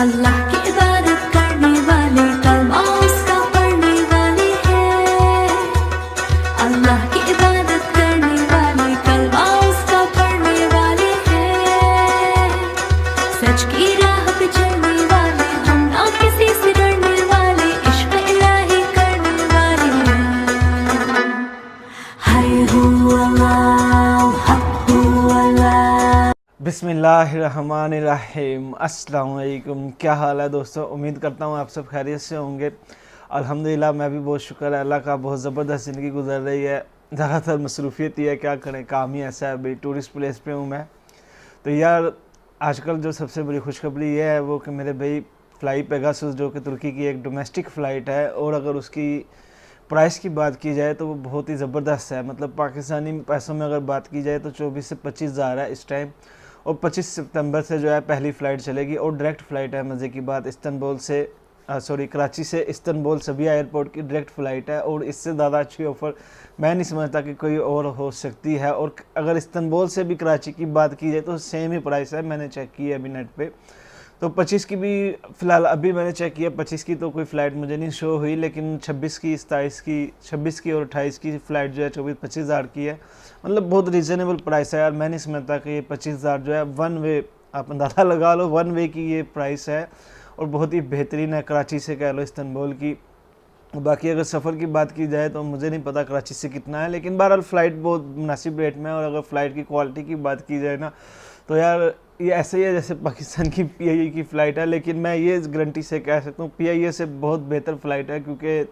अल्लाह की इबादत करने वाले कलमा उसका पढ़ने वाले हैं। अल्लाह की इबादत करने वाले कलमा उसका पढ़ने वाले हैं। सच की राह पे चलने वाले हम ना किसी से डरने वाले इश्क इलाही करने वाले हैं। हाय हू अल्लाह हक हू अल्लाह। बिस्मिल्लाहिर्रहमानिर्रहीम। अस्सलाम वालेकुम। क्या हाल है दोस्तों? उम्मीद करता हूँ आप सब खैरियत से होंगे। अल्हम्दुलिल्लाह मैं भी बहुत शुक्र है अल्लाह का, बहुत ज़बरदस्त ज़िंदगी गुजर रही है। ज़्यादातर मसरूफियत ही है, क्या करें, काम ही ऐसा है भाई। टूरिस्ट प्लेस पे हूँ मैं। तो यार आजकल जो सबसे बड़ी खुशखबरी ये है वो कि मेरे भाई फ्लाई पेगासस जो कि तुर्की की एक डोमेस्टिक फ़्लाइट है, और अगर उसकी प्राइस की बात की जाए तो वो बहुत ही ज़बरदस्त है। मतलब पाकिस्तानी पैसों में अगर बात की जाए तो 24 से 25 हज़ार है इस टाइम, और 25 सितंबर से जो है पहली फ़्लाइट चलेगी, और डायरेक्ट फ़्लाइट है। मज़े की बात, इस्तांबुल से कराची से इस्तांबुल सभी एयरपोर्ट की डायरेक्ट फ़्लाइट है, और इससे ज़्यादा अच्छी ऑफ़र मैं नहीं समझता कि कोई और हो सकती है। और अगर इस्तांबुल से भी कराची की बात की जाए तो सेम ही प्राइस है, मैंने चेक किया अभी नेट पे। तो 25 की भी फ़िलहाल अभी मैंने चेक किया, 25 की तो कोई फ़्लाइट मुझे नहीं शो हुई, लेकिन 26 की, 27 की, 26 की और 28 की फ़्लाइट जो है 24-25 हज़ार की है। मतलब बहुत रीज़नेबल प्राइस है यार। मैं नहीं समझता कि ये 25 हज़ार जो है वन वे, आप अंदाज़ा लगा लो, वन वे की ये प्राइस है, और बहुत ही बेहतरीन है। कराची से कह लो इस्तांबुल की। बाकी अगर सफ़र की बात की जाए तो मुझे नहीं पता कराची से कितना है, लेकिन बहरहाल फ़्लाइट बहुत मुनासिब रेट में है। और अगर फ़्लाइट की क्वालिटी की बात की जाए ना, तो यार ये ऐसे ही है जैसे पाकिस्तान की PIA की फ़्लाइट है, लेकिन मैं ये गारंटी से कह सकता हूँ PIA से बहुत बेहतर फ़्लाइट है। क्योंकि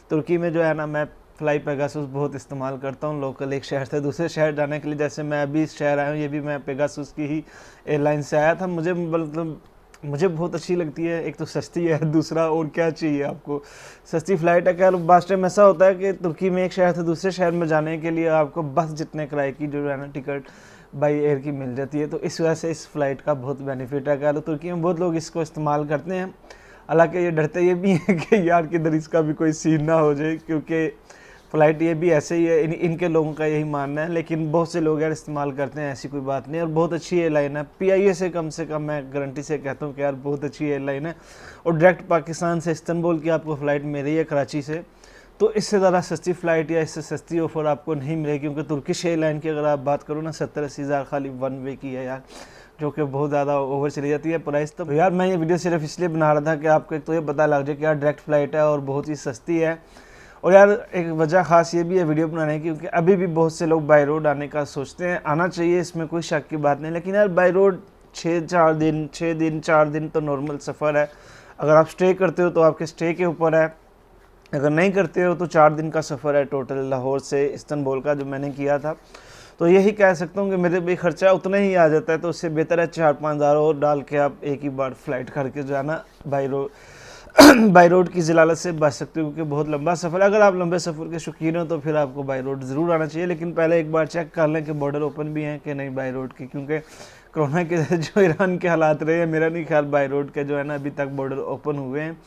तुर्की में जो है ना, मैं फ्लाई पेगासस बहुत इस्तेमाल करता हूँ लोकल, एक शहर से दूसरे शहर जाने के लिए। जैसे मैं अभी इस शहर आया हूँ, ये भी मैं पेगासस की ही एयरलाइन से आया था। मुझे बहुत अच्छी लगती है। एक तो सस्ती है, दूसरा और क्या चाहिए आपको, सस्ती फ़्लाइट है। क्या बास टाइम ऐसा होता है कि तुर्की में एक शहर से दूसरे शहर में जाने के लिए आपको बस जितने किराए की जो है ना टिकट बाई एयर की मिल जाती है। तो इस वजह से इस फ़्लाइट का बहुत बेनिफिट है। क्या तुर्की में बहुत लोग इसको इस्तेमाल करते हैं, हालांकि ये डरते ये भी हैं कि यार किधर इसका भी कोई सीन ना हो जाए, क्योंकि फ़्लाइट ये भी ऐसे ही है। इनके लोगों का यही मानना है, लेकिन बहुत से लोग यार इस्तेमाल करते हैं, ऐसी कोई बात नहीं। और बहुत अच्छी एयरलाइन है, PIA से कम मैं गारंटी से कहता हूँ कि यार बहुत अच्छी एयरलाइन है। और डायरेक्ट पाकिस्तान से इस्तांबुल की आपको फ़्लाइट मिल रही है कराची से, तो इससे ज़्यादा सस्ती फ़्लाइट या इससे सस्ती ऑफ़र आपको नहीं मिलेगी। क्योंकि तुर्किश एयरलाइन की अगर आप बात करो ना, 70-80 हज़ार खाली वन वे की है यार, जो कि बहुत ज़्यादा ओवर चली जाती है प्राइस। तो यार मैं ये वीडियो सिर्फ इसलिए बना रहा था कि आपको एक तो ये पता लग जाए कि यार डायरेक्ट फ़्लाइट है और बहुत ही सस्ती है। और यार एक वजह ख़ास ये भी है वीडियो बनाने की, क्योंकि अभी भी बहुत से लोग बाई रोड आने का सोचते हैं। आना चाहिए, इसमें कोई शक की बात नहीं, लेकिन यार बाई रोड 6 दिन 4 दिन तो नॉर्मल सफ़र है। अगर आप स्टे करते हो तो आपके स्टे के ऊपर है, अगर नहीं करते हो तो 4 दिन का सफ़र है टोटल, लाहौर से इस्तांबुल का जो मैंने किया था। तो यही कह सकता हूँ कि मेरे भी खर्चा उतना ही आ जाता है। तो उससे बेहतर है 4-5 हज़ार और डाल के आप एक ही बार फ़्लाइट करके जो है ना बाई रोड की ज़लालत से बच सकते हो, क्योंकि बहुत लंबा सफ़र है। अगर आप लंबे सफ़र के शौकीन हो तो फिर आपको बाई रोड ज़रूर आना चाहिए, लेकिन पहले एक बार चेक कर लें कि बॉर्डर ओपन भी हैं कि नहीं बाई रोड की। क्योंकि कोरोना के जो ईरान के हालात रहे हैं, मेरा नहीं ख्याल बाई रोड के जो है ना अभी तक बॉर्डर ओपन हुए हैं।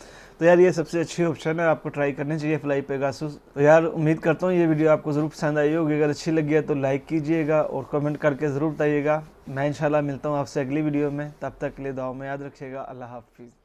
तो यार ये सबसे अच्छी ऑप्शन है, आपको ट्राई करनी चाहिए फ्लाई पेगासस। तो यार उम्मीद करता हूँ ये वीडियो आपको ज़रूर पसंद आई होगी। अगर अच्छी लगी है तो लाइक कीजिएगा और कमेंट करके ज़रूर बताइएगा। मैं इंशाल्लाह मिलता हूँ आपसे अगली वीडियो में, तब तक के लिए दुआ में याद रखिएगा। अल्लाह हाफिज़।